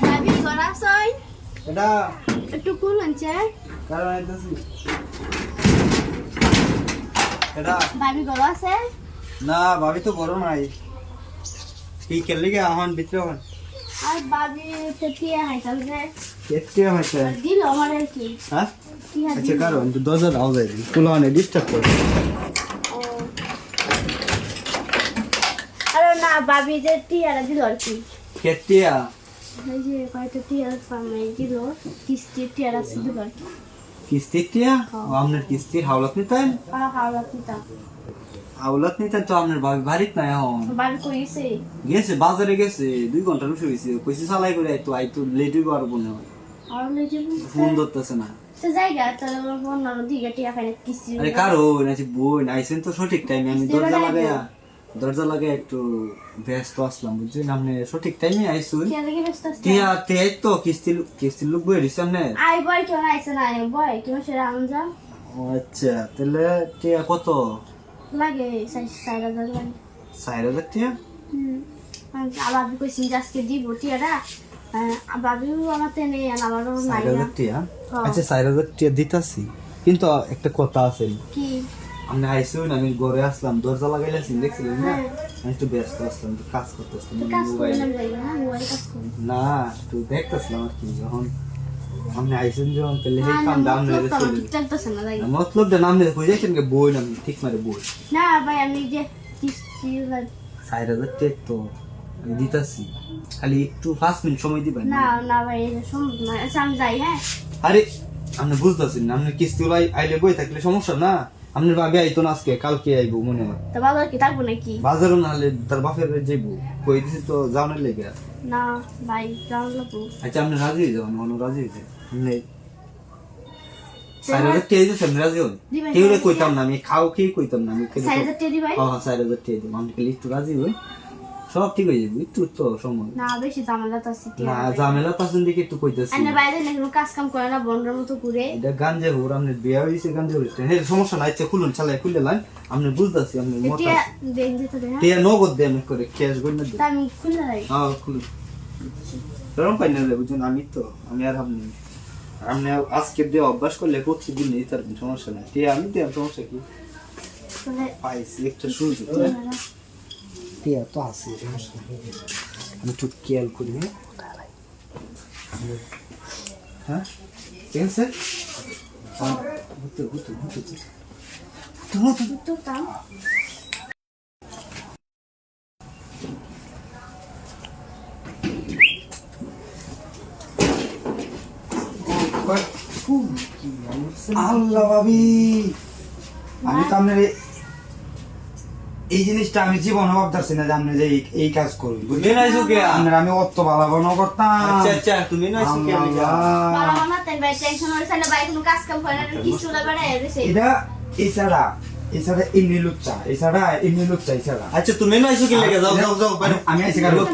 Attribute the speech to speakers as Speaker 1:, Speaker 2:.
Speaker 1: ভাবি ঘর আসই
Speaker 2: এটা
Speaker 1: একটু খুলুন স্যার।
Speaker 2: কারণ আইতাছি এটা
Speaker 1: ভাবি ঘর আছে?
Speaker 2: না ভাবি তো বড় নাই কি কেলি গে আহন ভিতরে হন
Speaker 1: আর ভাবি পেটিয়ে হাইতাল রে
Speaker 2: কেটে হইছে
Speaker 1: দিল আমার কি
Speaker 2: হ্যাঁ
Speaker 1: কি হাত
Speaker 2: আচ্ছা কারণ তো 2000 আওয়াজ আইলি কুলানে ডিস্টার্ব করে
Speaker 1: আরে না ভাবি যে টিয়ারা দিল আর কি
Speaker 2: কেটিয়া
Speaker 1: এই যে কয়টা টিয়ার পামে দিল কিস্তি টিয়ারা দিল আর কি
Speaker 2: কিস্তিটিয়া আপনার কিস্তি হাওলাত নিতেন
Speaker 1: হাওড়া পিতা
Speaker 2: হাওলাত নিতেন তো আপনার ভাবি বাড়িত নাই এখন
Speaker 1: বাড়ি কইছে
Speaker 2: গেছে বাজারে গেছে 2 ঘন্টা রুশে হইছে কইছে চালাই করে আইতো লেট হইব আর বনে
Speaker 1: আর লেজে
Speaker 2: ফোন ধরতেছে না
Speaker 1: সে জায়গা তাহলে অন্য দিকে টিয়া খাই কিস্তি
Speaker 2: আরে কারো নাকি বই আইছেন তো সঠিক টাইমে আমি দরজা লাগাই একটু ব্যস্ত আসলাম বুঝছেন আপনি সঠিক টাইমে আইসুন
Speaker 1: টিয়া লাগে ব্যস্ত আছে
Speaker 2: টিয়া তে তো কিস্তির লোক বই দিছেন না
Speaker 1: আই বয় কেন আইছে না বয় কেন সেরা আনজা
Speaker 2: আচ্ছা তাহলে টিয়া কত
Speaker 1: লাগে 4000 লাগে
Speaker 2: 4000 টিয়া
Speaker 1: আবার কইছি যে আজকে দিব টিয়ারা বাবিও আমার তেনে আমারও নাই
Speaker 2: 4000 টিয়া আচ্ছা 4000 টিয়া দিতাছি কিন্তু একটা কথা আছে
Speaker 1: কি
Speaker 2: আমি আইসুন আমি ঘরে আসলাম দরজা লাগাইলাছি দেখছিলেন না আমি একটু ব্যস্ত আসলাম একটু কাজ করতেছিলাম
Speaker 1: কাজ
Speaker 2: মোবাইল
Speaker 1: করলাম যাই না মোবাইল কাজ করি
Speaker 2: না একটু দেখতেছিলাম আর কি যখন আপনি আইসেন যখন তাহলে সেই কাম দাম নেই
Speaker 1: ঠিক চলতেছে না যাই
Speaker 2: মতলব দে নাম নেই কইছেন কে বই নাম ঠিক মারে বই
Speaker 1: না ভাই আমি যে কিস্তি
Speaker 2: 4000 টেক তো আমি দিতাছি খালি একটু 5 মিনিট সময় দিবেন
Speaker 1: না না ভাই সম্ভব না আচ্ছা আমি যাই হ্যাঁ
Speaker 2: আরে আপনি বুঝতাছেন না আপনি কিস্তি লাই আইলে বই থাকলে সমস্যা না আপনার ভাবি আইতো না আজকে কালকে আইবো মনে হয়
Speaker 1: তো বাজার কি থাকবো নাকি
Speaker 2: বাজারও না হলে তার বাপের যাইবো কই দিছি তো যাওয়ার লেগে
Speaker 1: না ভাই যাও লাগবো
Speaker 2: আচ্ছা আপনি রাজি হয়ে যাবেন অনু রাজি হয়ে আপনি 4000 টেক দিতে আপনি রাজি হন কেউ রে কইতাম না আমি খাও কি কইতাম না আমি
Speaker 1: 4000 টাকা দি ভাই
Speaker 2: হ্যাঁ 4000 টেক দিই আমি খালি একটু রাজি হই সব ঠিক হয়ে যাবে একটু তো সময়
Speaker 1: না বেশি ঝামেলা তো আছে
Speaker 2: না ঝামেলা পাছেন দিকে একটু কইতাছি
Speaker 1: আন্না বাইরে না কোনো কাজ কাম করে না বন্ডার মতো ঘুরে
Speaker 2: এটা গাঞ্জে হুর আপনি বিয়া হইছে গাঞ্জে হইছে হে সমস্যা নাই ইচ্ছে খুলুন চালাই খুলে লাইন আপনি বুঝতাছি আপনি মত
Speaker 1: এটা দেন দিতে দে হ্যাঁ
Speaker 2: টিয়া নগদ দেন করে ক্যাশ গই না
Speaker 1: তা আমি খুলে রাই
Speaker 2: হ্যাঁ খুলুন গরম পাই না বুঝুন আমি তো আমি আর আপনি আজকে দিয়ে অভ্যাস করলে প্রতিদিন নেই তার কোনো সমস্যা নাই টিয়া আমি দিয়ে সমস্যা কি
Speaker 1: তাহলে
Speaker 2: পাইছি একটা সুযোগ টিয়া তো আছে সমস্যা আমি একটু খেয়াল করি হ্যাঁ ঠিক আছে
Speaker 1: তো কাম
Speaker 2: আল্লাহ ভাবি আমি তো আপনার এই জিনিসটা আমি জীবন ভাবতেছি না যে আপনি যে এই কাজ করবেন বুঝলেন আপনার আমি অত ভালো বানো করতাম আচ্ছা তুমি না
Speaker 1: বাবা মামা তেন ভাই টেনশন হইছে না ভাই কোনো কাজ কাম করে না কিছু না বাড়ায় দিছে
Speaker 2: এটা এছাড়া এছাড়া এমনি লুচ্চা এছাড়া
Speaker 3: আচ্ছা তুমি না আইছো কি লাগে যাও যাও যাও
Speaker 2: আমি আইছি কারণ